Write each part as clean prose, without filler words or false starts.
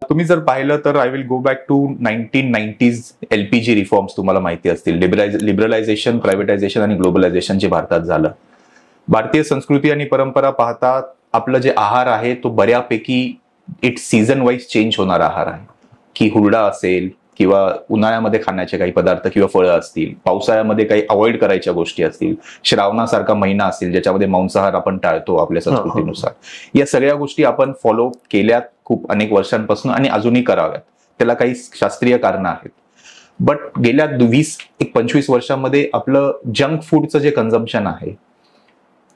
तुम्ही जर पाहिलं तर I will go back to 1990s LPG reforms तुम्हाला माहिती असतील. लिबरलायझेशन, प्रायव्हेटायझेशन आणि ग्लोबलायझेशन जे भारतात झालं. भारतीय संस्कृती आणि परंपरा पाहता आपलं जे आहार आहे तो बऱ्यापैकी इट सीझन वाईज चेंज होणारा आहार आहे. की हुरडा असेल किंवा उन्हाळ्यामध्ये खाण्याचे काही पदार्थ किंवा फळं असतील, पावसाळ्यामध्ये काही अवॉइड करायच्या गोष्टी असतील, श्रावणासारखा महिना असेल ज्याच्यामध्ये मांसाहार आपण टाळतो आपल्या संस्कृतीनुसार, या सगळ्या गोष्टी आपण फॉलो केल्यात खूप अनेक वर्षांपासून आणि अजूनही कराव्यात. त्याला काही शास्त्रीय कारणं आहेत. बट गेल्या 20-25 वर्षांमध्ये आपलं जंक फूडचं जे कन्झम्पशन आहे,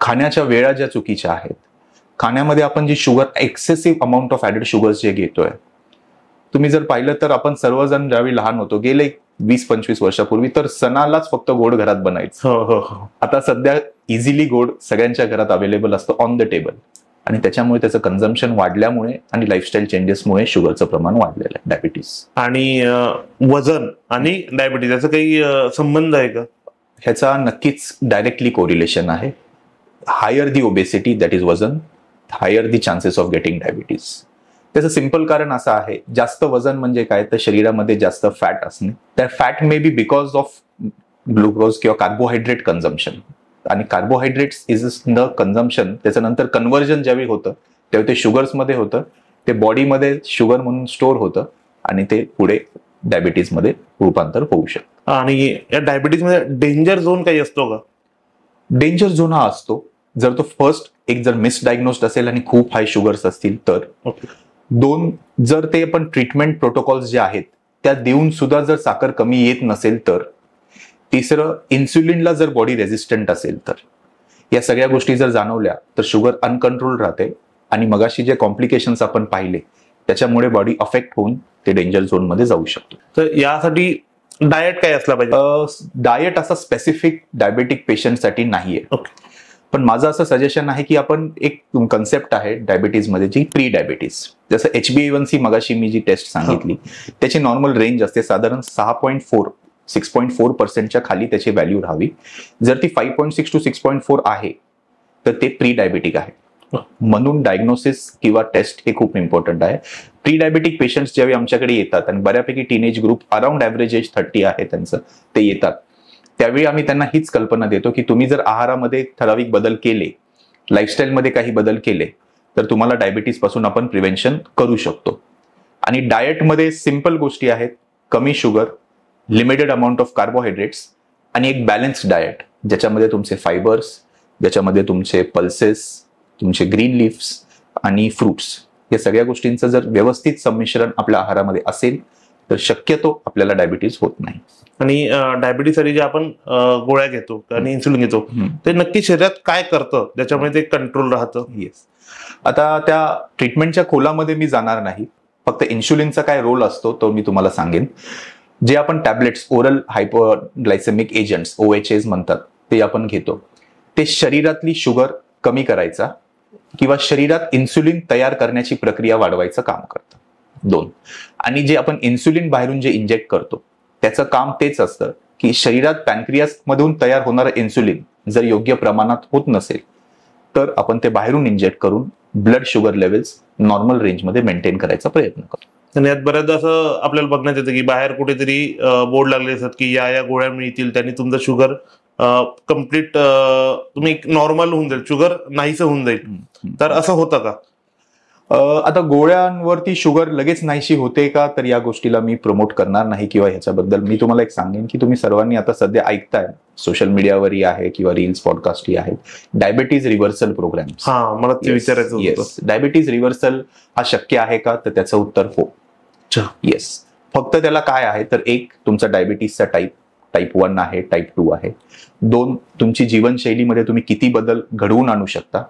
खाण्याच्या वेळा ज्या चुकीच्या आहेत, खाण्यामध्ये आपण जी sugar, excessive amount of added sugars जे घेतोय, तुम्ही जर पाहिलं तर आपण सर्वजण ज्यावेळी लहान होतो गेले 20-25 वर्षापूर्वी तर सणालाच फक्त गोड घरात बनायचं. आता सध्या इझिली गोड सगळ्यांच्या घरात अवेलेबल असतं ऑन द टेबल, आणि त्याच्यामुळे त्याचं कन्झम्पशन वाढल्यामुळे आणि लाईफस्टाईल चेंजेसमुळे शुगरचं प्रमाण वाढलेलं आहे. डायबिटीस आणि वजन आणि डायबिटीज याचा काही संबंध आहे का? ह्याचा नक्कीच डायरेक्टली कोरिलेशन आहे. Higher the obesity, that is वजन, higher the chances of getting diabetes. त्याचं सिंपल कारण असं आहे, जास्त वजन म्हणजे काय, तर शरीरामध्ये जास्त फॅट असणे. त्या fat may be because of glucose किंवा कार्बोहायड्रेट कन्झम्पशन, आणि कार्बोहायड्रेट्स इज द कन्झम्पशन, त्याच्यानंतर कन्व्हर्जन ज्यावेळी होतं तेव्हा ते शुगर्समध्ये होतं, ते बॉडीमध्ये शुगर म्हणून स्टोअर होतं आणि ते पुढे डायबिटीजमध्ये रूपांतर होऊ शकतं. आणि या डायबिटीजमध्ये डेंजर झोन काही असतो का? डेंजर झोन हा असतो जर तो फर्स्ट एक जर मिसडायग्नोस्ड असेल आणि खूप हाय शुगर्स असतील तर. दोन, जर ते आपण ट्रीटमेंट प्रोटोकॉल्स जे आहेत त्या देऊन सुद्धा जर साखर कमी येत नसेल तर. तिसरं, इन्सुलिनला जर बॉडी रेझिस्टंट असेल तर. या सगळ्या गोष्टी जर जाणवल्या तर शुगर अनकंट्रोल राहते आणि मगाशी जे कॉम्प्लिकेशन्स आपण पाहिले त्याच्यामुळे बॉडी अफेक्ट होऊन ते डेंजर झोन मध्ये जाऊ शकतो. तर यासाठी डाएट काय असला पाहिजे? डाएट असा स्पेसिफिक डायबेटिक पेशंटसाठी नाहीये. पण माझं असं सजेशन आहे की आपण एक कन्सेप्ट आहे डायबिटीजमध्ये जी प्री डायबिटीज, जसं HbA1c मगाशी मी जी टेस्ट सांगितली त्याची नॉर्मल रेंज असते साधारण 6.4% खाली त्याची व्हॅल्यू राहावी. जर ती 5.6 to 6.4 आहे तर ते प्री डायबिटिक आहे. म्हणून डायग्नोसिस किंवा टेस्ट हे खूप इम्पॉर्टंट आहे. प्री डायबिटिक पेशंट्स ज्यावेळी आमच्याकडे येतात आणि बऱ्यापैकी teenage group around average age 30 आहे त्यांचं, ते येतात त्यावेळी आम्ही त्यांना हीच कल्पना देतो की तुम्ही जर आहारामध्ये ठराविक बदल केले, लाईफस्टाईलमध्ये काही बदल केले तर तुम्हाला डायबिटीज पासून आपण प्रिव्हेन्शन करू शकतो. आणि डाएटमध्ये सिंपल गोष्टी आहेत, कमी sugar, limited amount of carbohydrates आणि एक बॅलन्स्ड डाएट ज्याच्यामध्ये तुमचे फायबर्स, ज्याच्यामध्ये तुमचे पल्सेस, तुमचे ग्रीन लिव्स आणि फ्रुट्स, या सगळ्या गोष्टींचं जर व्यवस्थित संमिश्रण आपल्या आहारामध्ये असेल तर शक्यतो आपल्याला डायबिटीज होत नाही. आणि डायबिटीजसाठी जे आपण गोळ्या घेतो आणि इन्सुलिन घेतो ते नक्की शरीरात काय करतं ज्याच्यामुळे ते कंट्रोल राहतं? येस, आता त्या ट्रीटमेंटच्या खोलामध्ये मी जाणार नाही, फक्त इन्शुलिनचा काय रोल असतो तो मी तुम्हाला सांगेन. जे आपण टॅबलेट्स, ओरल हायपोग्लायसेमिक एजंट्स, OHAs म्हणतात, ते आपण घेतो, ते शरीरातली शुगर कमी करायचा किंवा शरीरात इन्सुलिन तयार करण्याची प्रक्रिया वाढवायचं काम करतं. 2, आणि जे आपण इन्सुलिन बाहेरून जे इंजेक्ट करतो त्याचं काम तेच असतं की शरीरात पॅनक्रियास मधून तयार होणारं इन्सुलिन जर योग्य प्रमाणात होत नसेल तर आपण ते बाहेरून इंजेक्ट करून ब्लड शुगर लेवल्स नॉर्मल रेंजमध्ये मेंटेन करायचा प्रयत्न करतो. आणि यात बऱ्याचदा असं आपल्याला बघण्यात येतं की बाहेर कुठेतरी बोर्ड लागले असतात की या गोळ्या मिळतील त्यांनी तुमचं शुगर कम्प्लीट तुम्ही नॉर्मल होऊन जाईल, शुगर नाहीसं होऊन जाईल, तर असं होतं का? आता गोळ्यांवरती शुगर लगेच नाहीशी होते का, तर या गोष्टीला मी प्रमोट करणार नाही किंवा ह्याच्याबद्दल मी तुम्हाला एक सांगेन की तुम्ही सर्वांनी आता सध्या ऐकताय, सोशल मीडियावरही आहे किंवा रील्स, पॉडकास्टही आहेत, डायबिटीज रिव्हर्सल प्रोग्राम. मला ते विचारायचं होतं. डायबिटीज रिव्हर्सल हा शक्य आहे का, तर त्याचं उत्तर हो. येस. फक्त त्याला काय आहे तर एक, तुमचा डायबिटीजचा टाईप 1 आहे, टाईप 2 आहे. 2, तुमची जीवनशैलीमध्ये तुम्ही किती बदल घडवून आणू शकता,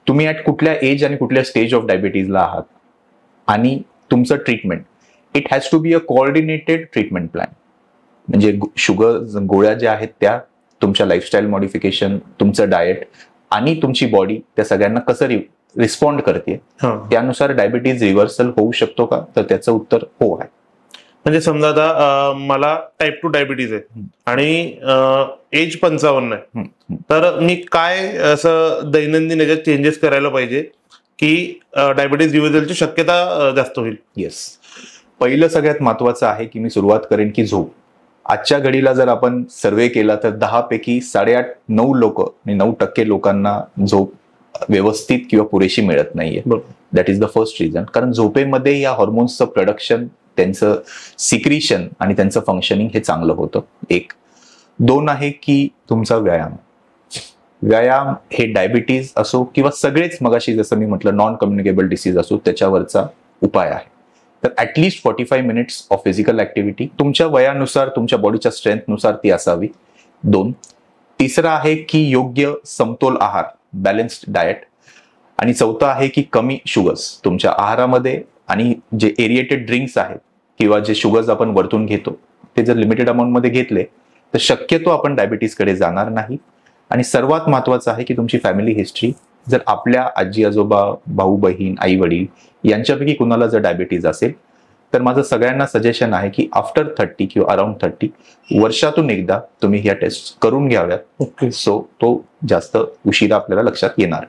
तुम्ही ऍट कुठल्या एज आणि कुठल्या स्टेज ऑफ डायबिटीजला आहात, आणि तुमचं treatment, it has to be a coordinated treatment plan. म्हणजे शुगर गोळ्या ज्या आहेत त्या, तुमच्या लाईफस्टाईल मॉडिफिकेशन, तुमचं डाएट आणि तुमची बॉडी त्या सगळ्यांना कसं रिस्पॉन्ड करते त्यानुसार डायबिटीज रिव्हर्सल होऊ शकतो का, तर त्याचं उत्तर हो आहे. म्हणजे समजा आता मला टाईप 2 डायबिटीज आहे आणि एज 55 आहे, तर मी काय असं दैनंदिन याच्यात चेंजेस करायला पाहिजे की डायबिटीज रिव्हर्सलची शक्यता जास्त होईल. येस. पहिलं सगळ्यात महत्वाचं आहे की मी सुरुवात करेन की झोप. आजच्या घडीला जर आपण सर्वे केला तर 10 पैकी 8.5-9 लोक आणि 9% लोकांना झोप व्यवस्थित किंवा पुरेशी मिळत नाहीये. That is the first reason. कारण झोपेमध्ये या हॉर्मोन्सचं प्रोडक्शन, त्यांचं सिक्रिशन आणि त्यांचं फंक्शनिंग हे चांगलं होतं. 1. 2 आहे की तुमचा व्यायाम. व्यायाम हे डायबिटीज असो किंवा सगळेच मगाशी जसं मी म्हटलं नॉन कम्युनिकेबल डिसीज असो त्याच्यावरचा उपाय आहे. तर at least 45 minutes of physical activity तुमच्या वयानुसार, तुमच्या बॉडीच्या स्ट्रेंथनुसार ती असावी. 2. तिसरा आहे की योग्य समतोल आहार, बॅलन्स्ड डाएट. आणि 4थं आहे की कमी शुगर्स तुमच्या आहारामध्ये, आणि जे एरिएटेड ड्रिंक्स आहेत किंवा जे शुगर्स आपण वरतून घेतो ते जर लिमिटेड अमाऊंटमध्ये घेतले तर शक्यतो आपण डायबिटीजकडे जाणार नाही. आणि सर्वात महत्वाचं आहे की तुमची फॅमिली हिस्ट्री, जर आपल्या आजी आजोबा, भाऊ बहीण, आई वडील यांच्यापैकी कुणाला जर डायबिटीज असेल तर माझं सगळ्यांना सजेशन आहे की आफ्टर 30 किंवा अराउंड 30 वर्षातून एकदा तुम्ही ह्या टेस्ट करून घ्याव्यात. सो तो जास्त उशिरा आपल्याला लक्षात येणार.